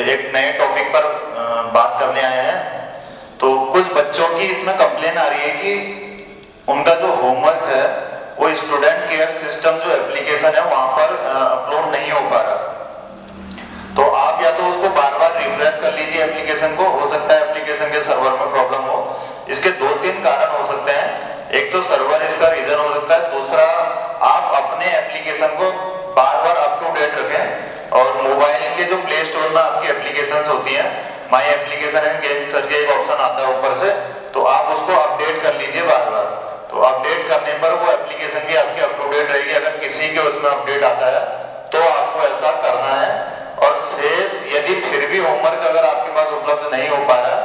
एक नए टॉपिक पर बात करने आए हैं। तो कुछ बच्चों की इसमें कंप्लेन आ रही है कि उनका जो होमवर्क है वो स्टूडेंट केयर सिस्टम जो एप्लीकेशन है वहां पर अपलोड नहीं हो पा रहा। तो आप या तो उसको बार बार रिफ्रेश कर लीजिए एप्लीकेशन को, हो सकता है एप्लीकेशन के सर्वर में प्रॉब्लम हो। इसके दो तीन कारण हो सकते हैं। एक तो सर्वर इसका रीजन हो सकता है, दूसरा आप अपने एप्लीकेशन को बार बार अप टू डेट रखें और मोबाइल के जो प्ले स्टोर में आपकी एप्लीकेशंस होती हैं, माई एप्लीकेशन एंड गेम करके एक ऑप्शन आता है ऊपर से, तो आप उसको अपडेट कर लीजिए बार बार। तो अपडेट करने पर वो एप्लीकेशन भी आपकी अप टू डेट रहेगी। अगर किसी के उसमें अपडेट आता है तो आपको ऐसा करना है। और शेष यदि फिर भी होमवर्क अगर आपके पास उपलब्ध नहीं हो पा रहा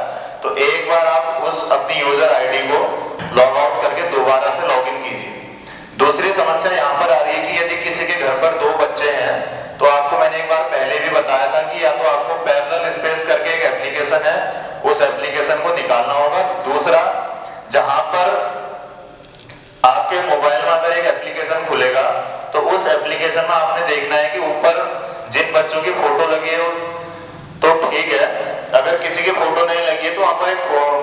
तो एक बार आप उस अपनी यूजर आईडी को लॉग आउट करके दोबारा से लॉग इन कीजिए। दूसरी समस्या यहाँ पर आ रही है कि यदि किसी के घर पर 2 बच्चे हैं तो आपको मैंने एक बार पहले भी बताया था कि या तो आपको पैरेलल स्पेस करके एक एप्लीकेशन है, उस एप्लीकेशन को निकालना होगा। दूसरा, जहां पर आपके मोबाइल में अगर एक एप्लीकेशन खुलेगा तो उस एप्लीकेशन में आपने देखना है कि ऊपर जिन बच्चों की फोटो लगी है तो ठीक है, अगर किसी की फोटो नहीं लगी है तो वहां पर एक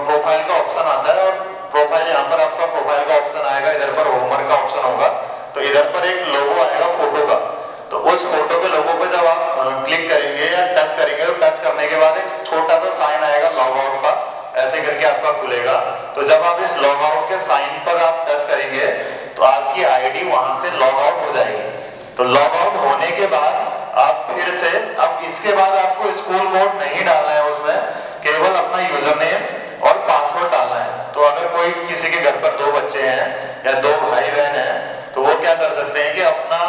प्रोफाइल का ऑप्शन आता है और प्रोफाइल, यहाँ पर आपका प्रोफाइल का ऑप्शन आएगा, इधर पर होमवर्क का ऑप्शन होगा, तो इधर पर एक लोगो आएगा फोटो का। तो उस फोटो के लोगो पे जब आप क्लिक करेंगे या टच करेंगे तो टच करने के बाद एक छोटा सा साइन आएगा लॉग आउट का, ऐसे करके आपका खुलेगा। तो जब आप इस लॉग आउट के साइन पर आप टच करेंगे तो आपकी आईडी वहां से लॉग आउट हो जाएगी। तो लॉग आउट होने के बाद आप फिर से, अब इसके बाद आपको स्कूल कोड नहीं डालना है उसमें, केवल अपना यूजर नेम और पासवर्ड डालना है। तो अगर कोई किसी के घर पर 2 बच्चे हैं या 2 भाई बहन हैं तो वो क्या कर सकते हैं कि अपना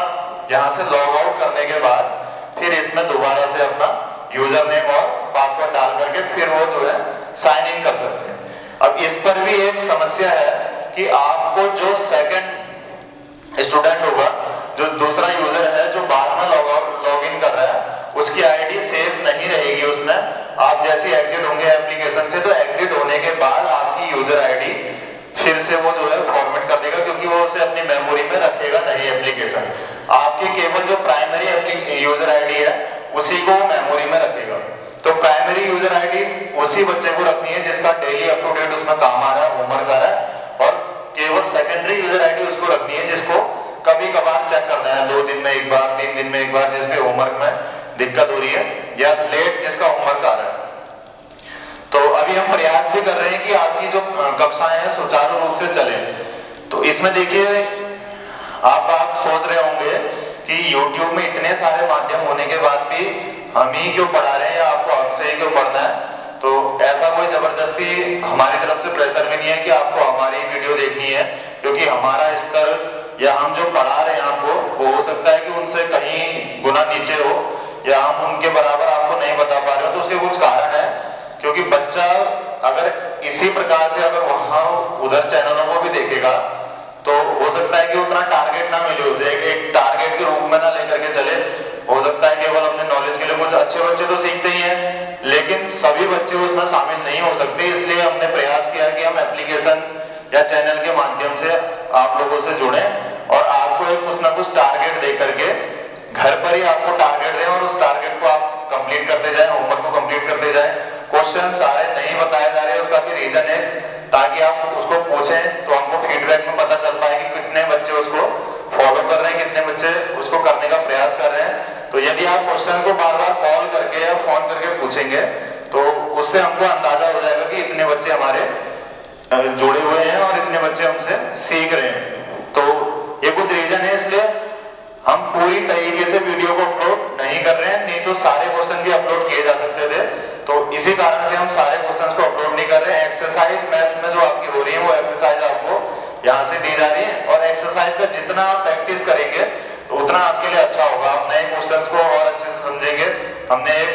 यहाँ से लॉग आउट करने के बाद फिर इसमें दोबारा से अपना यूजर नेम और पासवर्ड डाल करके फिर वो जो है साइन इन कर सकते हैं। अब इस पर भी एक समस्या है कि आपको जो सेकंड स्टूडेंट होगा, जो दूसरा यूजर है जो बाद में लॉग इन कर रहा है, उसकी आईडी सेव नहीं रहेगी उसमें। आप जैसे एग्जिट होंगे एप्लीकेशन से तो एग्जिट होने के बाद आपकी यूजर आईडी फिर से वो जो है फॉर्मेट कर देगा, क्योंकि वो उसे अपनी मेमोरी में रखेगा नहीं एप्लीकेशन। आपकी केवल जो प्राइमरी यूजर आईडी है उसी को मेमोरी में रखेगा। तो प्राइमरी यूजर आईडी उसी बच्चे को रखनी है जिसका डेली अप टू डेट उसमें काम आ रहा है, होमवर्क आ रहा है, और केवल सेकेंडरी यूजर आईडी उसको रखनी है जिसको कभी कभार चेक करना है, 2 दिन में एक बार, 3 दिन में एक बार, जिसके होमवर्क में दिक्कत हो रही है या लेट जिसका होमवर्क आ रहा है। तो अभी हम प्रयास भी कर रहे हैं कि आपकी जो कक्षाएं हैं सुचारू रूप से चले। तो इसमें देखिए, आप सोच रहे होंगे कि YouTube में इतने सारे माध्यम होने के बाद भी हम ही क्यों पढ़ा रहे हैं या आपको हमसे ही क्यों पढ़ना है। तो ऐसा कोई जबरदस्ती हमारी तरफ से प्रेशर भी नहीं है कि आपको हमारी वीडियो देखनी है, क्योंकि हमारा स्तर या हम जो पढ़ा रहे हैं आपको वो हो सकता है कि उनसे कहीं गुना नीचे हो या हम उनके बराबर आपको नहीं बता पा रहे हो। तो उसके कुछ कारण है, क्योंकि बच्चा अगर इसी प्रकार से अगर वहां उधर चैनलों को भी देखेगा तो हो सकता है कि उतना टारगेट ना मिले उसे, एक टारगेट के रूप में ना लेकर के चले। हो सकता है केवल अपने नॉलेज के लिए, कुछ अच्छे बच्चे तो सीखते ही हैं लेकिन सभी बच्चे उसमें शामिल नहीं हो सकते। इसलिए हमने प्रयास किया कि हम एप्लीकेशन या चैनल के माध्यम से आप लोगों से जुड़े और आपको एक कुछ ना कुछ टारगेट दे करके घर पर ही आपको टारगेट दें और उस टारगेट को आप कंप्लीट करते जाएं, होमवर्क को कंप्लीट करते जाएं। क्वेश्चन सारे नहीं बताए जा रहे हैं, उसका भी रीजन है ताकि आप उसको पूछें तो हमको फीडबैक में पता चल पाए कि कितने बच्चे उसको फॉलो कर रहे हैं, कितने बच्चे उसको करने का प्रयास कर रहे हैं। तो यदि आप क्वेश्चन को बार बार कॉल करके या फोन करके पूछेंगे तो उससे हमको अंदाजा हो जाएगा कि इतने बच्चे हमारे जुड़े हुए हैं और इतने बच्चे हमसे सीख रहे हैं। तो ये कुछ रीजन है, इसलिए हम पूरी तरीके से वीडियो को अपलोड नहीं कर रहे हैं, नहीं तो सारे क्वेश्चन भी अपलोड किए जा सकते थे। तो इसी कारण से हम सारे क्वेश्चंस को अपलोड नहीं कर रहे हैं। एक्सरसाइज मैथ्स में जो आपकी हो रही है वो एक्सरसाइज आपको यहाँ से दी जा रही है और एक्सरसाइज का जितना आप प्रैक्टिस करेंगे तो उतना आपके लिए अच्छा होगा। आप नए क्वेश्चंस को और अच्छे से समझेंगे। हमने एक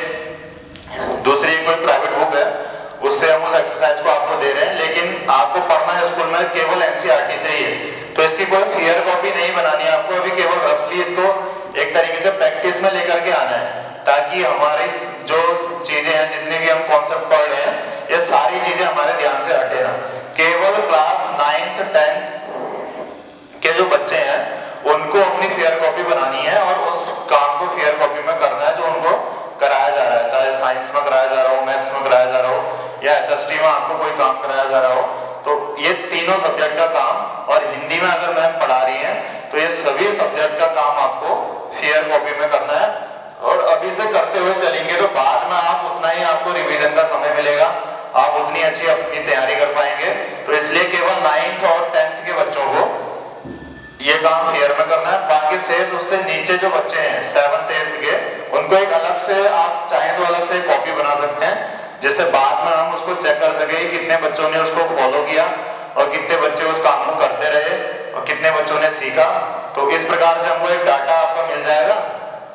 दूसरी कोई प्राइवेट बुक है उससे हम उस एक्सरसाइज को आपको दे रहे हैं, लेकिन आपको पढ़ना है स्कूल में केवल एनसीईआरटी से ही है। तो इसकी कोई क्लियर कॉपी नहीं बनानी है आपको, अभी केवल रफली इसको एक तरीके से प्रैक्टिस में लेकर के आना है, ताकि हमारी जो चीजें हैं, जितने भी हम कॉन्सेप्ट पढ़ रहे हैं, ये सारी चीजें हमारे ध्यान से हटे ना। केवल क्लास 9th 10th के जो बच्चे हैं उनको अपनी फेयर कॉपी बनानी है और उस काम को फेयर कॉपी में करना है जो उनको कराया जा रहा है, चाहे साइंस इंडस्ट्री में आपको कोई काम कराया जा रहा हो, तो ये तीनों सब्जेक्ट का काम, और हिंदी में अगर मैम पढ़ा रही हैं तो ये सभी सब्जेक्ट का काम आपको फेयर कॉपी में करना है। और अभी से करते हुए चलेंगे तो बाद में आप उतना ही आपको रिवीजन का समय मिलेगा, आप उतनी अच्छी अपनी तैयारी कर पाएंगे। तो इसलिए केवल 9th और 10th के बच्चों को ये काम फेयर में करना है। बाकी शेष उससे नीचे जो बच्चे हैं 7th 8th के, उनको एक अलग से, आप चाहें तो अलग से कॉपी बना सकते हैं, जिससे बाद में हम उसको चेक कर सके कितने बच्चों ने उसको फॉलो किया और कितने बच्चे उस काम को करते रहे और कितने बच्चों ने सीखा। तो इस प्रकार से हमको एक डाटा आपको मिल जाएगा।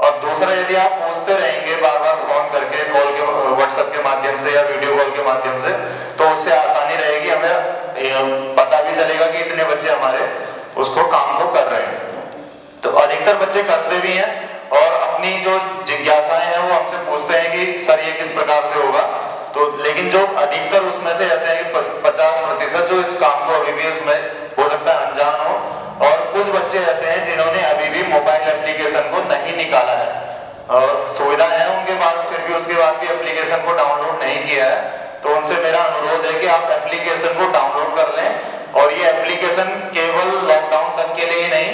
और दूसरा, यदि आप पूछते रहेंगे बार बार फोन करके, कॉल के, व्हाट्सएप के माध्यम से या वीडियो कॉल के माध्यम से, तो उससे आसानी रहेगी, हमें पता भी चलेगा कि इतने बच्चे हमारे उसको काम को कर रहे हैं। तो अधिकतर बच्चे करते भी हैं और अपनी जो जिज्ञासाएं हैं वो हमसे पूछते हैं कि सर ये किस प्रकार से होगा। तो लेकिन जो अधिकतर उसमें से ऐसे हैं कि 50% जो इस काम को अभी भी उसमें हो सकता है अनजान हो, और कुछ बच्चे ऐसे हैं जिन्होंने अभी भी मोबाइल एप्लीकेशन को नहीं निकाला है, और सुविधा है उनके पास, फिर भी उसके बाद भी एप्लीकेशन को डाउनलोड नहीं किया है। तो उनसे मेरा अनुरोध है कि आप एप्लीकेशन को डाउनलोड कर लें, और ये एप्लीकेशन केवल लॉकडाउन तक के लिए ही नहीं,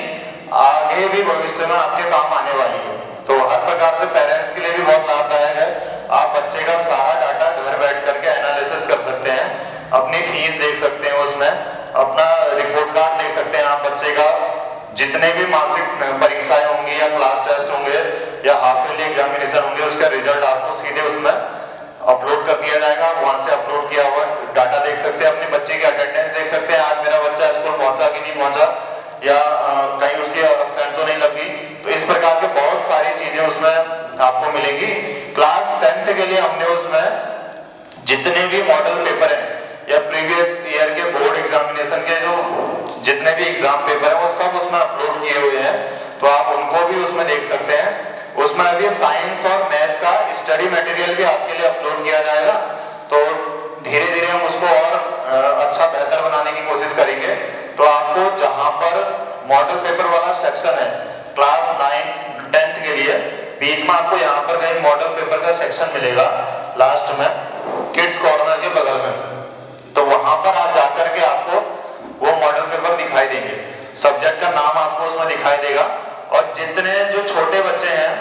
आगे भी भविष्य में आपके काम आने वाली है। तो हर प्रकार से पेरेंट्स के लिए भी बहुत लाभदायक है। आप बच्चे का सारा डाटा घर बैठ करके एनालिसिस कर सकते हैं, अपनी फीस देख सकते हैं, उसमें अपना रिपोर्ट कार्ड देख सकते हैं, आप बच्चे का जितने भी मासिक परीक्षाएं होंगी या क्लास टेस्ट होंगे या हाफ ईयरली एग्जामिनेशन होंगे, उसका रिजल्ट आपको सीधे उसमें अपलोड कर दिया जाएगा। आप वहां से अपलोड किया हुआ डाटा देख सकते हैं, अपने बच्चे की अटेंडेंस देख सकते हैं, आज मेरा बच्चा स्कूल पहुंचा कि नहीं पहुंचा, या कहीं उसकी एब्सेंट तो नहीं लगी। तो इस प्रकार के बहुत सारी चीजें उसमें आपको मिलेंगी। क्लास 10th के लिए हमने उसमें जितने भी मॉडल पेपर हैं या प्रीवियस ईयर के बोर्ड एग्जामिनेशन के जो जितने भी एग्जाम पेपर हैं वो सब उसमें अपलोड किए हुए हैं, तो आप उनको भी उसमें देख सकते हैं। उसमें अभी साइंस और मैथ का स्टडी मटेरियल भी आपके लिए अपलोड किया जाएगा। तो धीरे धीरे हम उसको और अच्छा बेहतर बनाने की कोशिश करेंगे। तो आपको जहां पर मॉडल पेपर वाला सेक्शन है क्लास 9 10th के लिए, बीच में आपको यहाँ पर कहीं मॉडल पेपर का सेक्शन मिलेगा, लास्ट में किड्स कॉर्नर के बगल में, तो वहां पर आप जाकर के आपको वो मॉडल पेपर दिखाई देंगे, सब्जेक्ट का नाम आपको उसमें दिखाई देगा। और जितने जो छोटे बच्चे हैं,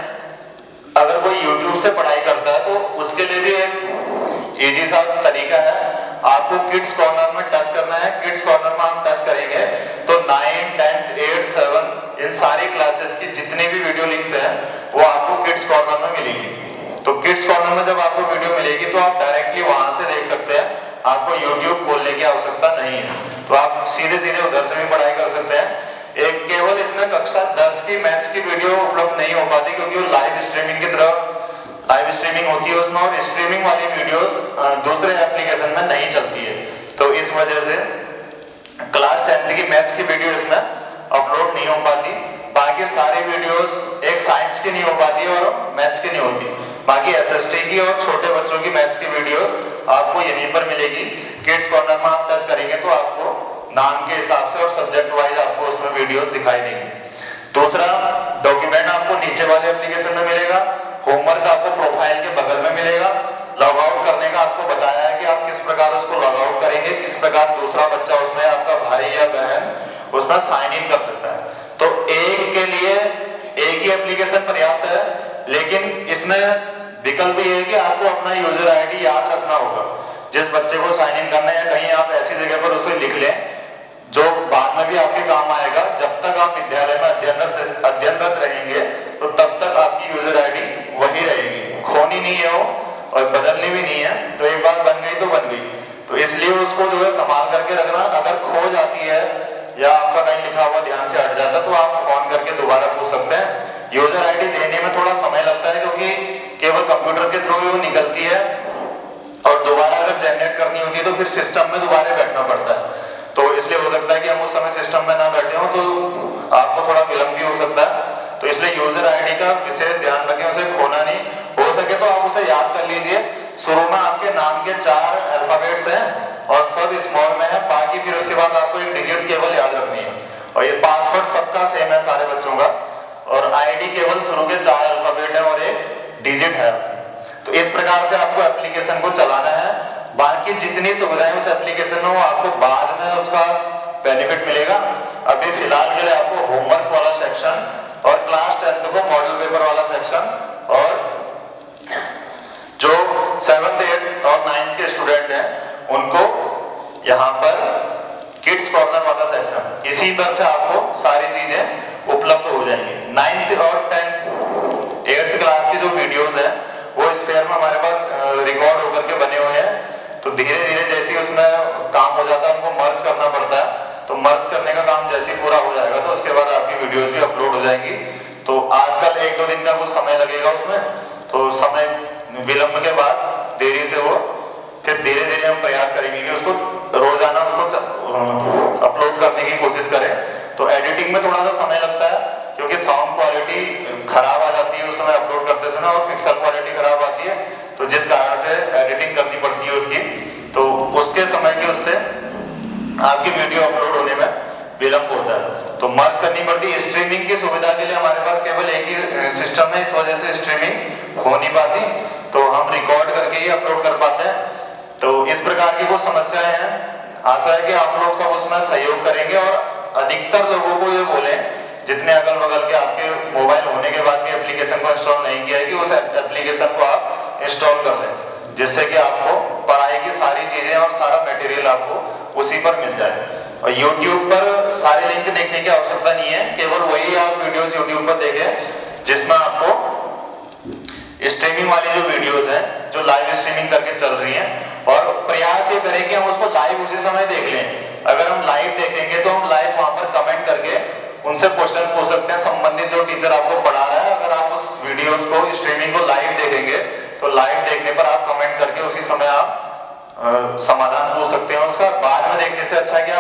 अगर कोई YouTube से पढ़ाई करता है तो उसके लिए भी एक इजी सा तरीका है, आपको किड्स कॉर्नर में टच करना है। किड्स कॉर्नर में आप टच करेंगे तो 9 10 8 7 इन सारी क्लासेस की जितनी भी वीडियो लिंक्स हैं वो आपको किड्स कॉर्नर में मिलेगी। तो किड्स कॉर्नर में जब आपको वीडियो मिलेगी तो आप डायरेक्टली वहां से देख सकते हैं, आपको YouTube खोलने की आवश्यकता नहीं है, तो आप सीधे सीधे उधर से भी पढ़ाई कर सकते हैं। एक केवल इसमें कक्षा 10 की मैथ्स की वीडियो उपलब्ध नहीं हो पाती, क्योंकि वो लाइव स्ट्रीमिंग की तरह लाइव स्ट्रीमिंग होती है उसमें, और स्ट्रीमिंग वाली वीडियोस दूसरे एप्लीकेशन में नहीं चलती है। तो इस वजह से क्लास 10th की मैथ्स की वीडियो इसमें अपलोड नहीं हो पाती। बाकी सारी वीडियोस, एक साइंस की नहीं हो पाती और मैथ्स की नहीं होती, बाकी SST की और छोटे बच्चों की मैथ्स की वीडियोस आपको यहीं पर मिलेगी। किड्स कॉर्नर में आप टच करेंगे तो आपको नाम के हिसाब से और सब्जेक्ट वाइज आपको उसमें वीडियोस दिखाई देंगी। दूसरा, डॉक्यूमेंट आपको नीचे वाले एप्लीकेशन में मिलेगा, होमवर्क आपको प्रोफाइल के बगल में मिलेगा। लॉग आउट करने का आपको बताया है कि आप किस प्रकार उसको लॉग आउट करेंगे, किस प्रकार दूसरा बच्चा उसमें, आपका भाई या बहन उसमें साइन इन कर सकता है। तो एक के लिए एक ही एप्लीकेशन पर्याप्त है, लेकिन इसमें विकल्प ये है कि आपको अपना यूजर आईडी याद रखना होगा। जिस बच्चे को साइन इन करना है, कहीं आप ऐसी जगह पर उसे लिख लें जो बाद में भी आपके काम आएगा। जब तक आप विद्यालय में अध्ययनरत रहेंगे तो तब तक आपकी यूजर आईडी वही रहेगी, खोनी नहीं है वो और बदलनी भी नहीं है। तो एक बार बन गई तो बन गई, तो इसलिए उसको जो है संभाल करके रखना। अगर खो जाती है या आपका कहीं लिखा हुआ ध्यान से हट जाता है तो आप फोन करके दोबारा पूछ सकते हैं। यूजर आईडी देने में थोड़ा समय लगता है, क्योंकि केवल कंप्यूटर के थ्रू वो निकलती है और दोबारा अगर जनरेट करनी होती है तो फिर सिस्टम में दोबारा बैठना पड़ता है। तो इसलिए हो सकता है कि हम उस समय सिस्टम में ना बैठे हो तो आपको थोड़ा विलंब भी हो सकता है। तो इसलिए यूजर आईडी का विशेष ध्यान रखें, उसे खोना नहीं। हो सके तो आप उसे याद कर लीजिए। शुरू में आपके नाम के 4 अल्फाबेट्स हैं और सब स्मॉल में है, बाकी फिर उसके बाद आपको एक डिजिट केवल याद रखनी है। और ये पासवर्ड सबका सेम है सारे बच्चों का, और आईडी केवल शुरू के 4 अल्फाबेट है और एक डिजिट है। तो इस प्रकार से आपको एप्लीकेशन को चलाना है। बाकी जितनी जितनी सुविधाएं उस एप्लीकेशन में, वो आपको बाद में उसका बेनिफिट मिलेगा। अभी फिलहाल के लिए आपको होमवर्क वाला सेक्शन और क्लास 10th को मॉडल पेपर वाला सेक्शन, और जो 7th 8th और 9th के स्टूडेंट हैं उनको यहाँ पर किड्स कॉर्नर वाला सेक्शन, इसी तरह से आपको सारी चीजें उपलब्ध हो जाएंगी। 9th और 10th 8th क्लास की जो वीडियोस है वो स्पेयर में हमारे पास रिकॉर्ड होकर के बने हुए हैं। तो धीरे धीरे जैसे उसमें काम हो जाता है, उनको मर्ज करना पड़ता है, तो मर्ज करने का काम जैसे ही पूरा हो जाएगा तो उसके बाद आपकी वीडियोस भी अपलोड हो जाएंगी। तो आजकल 1-2 दिन का कुछ समय लगेगा उसमें, तो समय विलंब के बाद देरी से वो फिर धीरे धीरे हम प्रयास करेंगे कि उसको रोजाना उसको अपलोड करने की कोशिश करें। तो एडिटिंग में थोड़ा सा समय लगता है क्योंकि साउंड क्वालिटी खराब आ जाती है उस समय अपलोड करते समय, और पिक्सल क्वालिटी खराब आती है, तो जिस कारण से एडिटिंग करनी पड़ती है उसकी, तो उसके समय की उससे आपकी वीडियो अपलोड होने में विलंब होता है। तो मर्ज करनी पड़ती है। स्ट्रीमिंग की सुविधा के लिए हमारे पास केवल एक ही सिस्टम है, इस वजह से स्ट्रीमिंग हो नहीं पाती, तो हम रिकॉर्ड करके ही अपलोड कर पाते हैं। तो इस प्रकार की कुछ समस्याएं हैं। आशा है कि आप लोग सब उसमें सहयोग करेंगे और अधिकतर लोगों को ये बोले, जितने अगल बगल के आपके मोबाइल होने के बाद भी एप्लीकेशन को इंस्टॉल नहीं किया है, कि उस एप्लीकेशन को आप इंस्टॉल कर लें, जिससे कि आपको पढ़ाई की सारी चीजें और सारा मटेरियल आपको उसी पर मिल जाए। और YouTube पर सारे लिंक देखने की आवश्यकता नहीं है, केवल वही आप वीडियोस YouTube पर देखें जिसमें आपको स्ट्रीमिंग वाली जो वीडियोस हैं, जो लाइव स्ट्रीमिंग करके चल रही हैं, और प्रयास ये करें कि हम उसको लाइव उसी समय देख लें। अगर हम लाइव देखेंगे तो हम लाइव वहां पर कमेंट करके उनसे क्वेश्चन पूछ सकते हैं, संबंधित जो टीचर आपको पढ़ा रहा है। अगर आप उस वीडियोस को स्ट्रीमिंग को लाइव देखेंगे तो लाइव देखने पर आप कमेंट करके उसी समय आप समाधान पूछ सकते हैं उसका। बाद में देखने से अच्छा है कि आप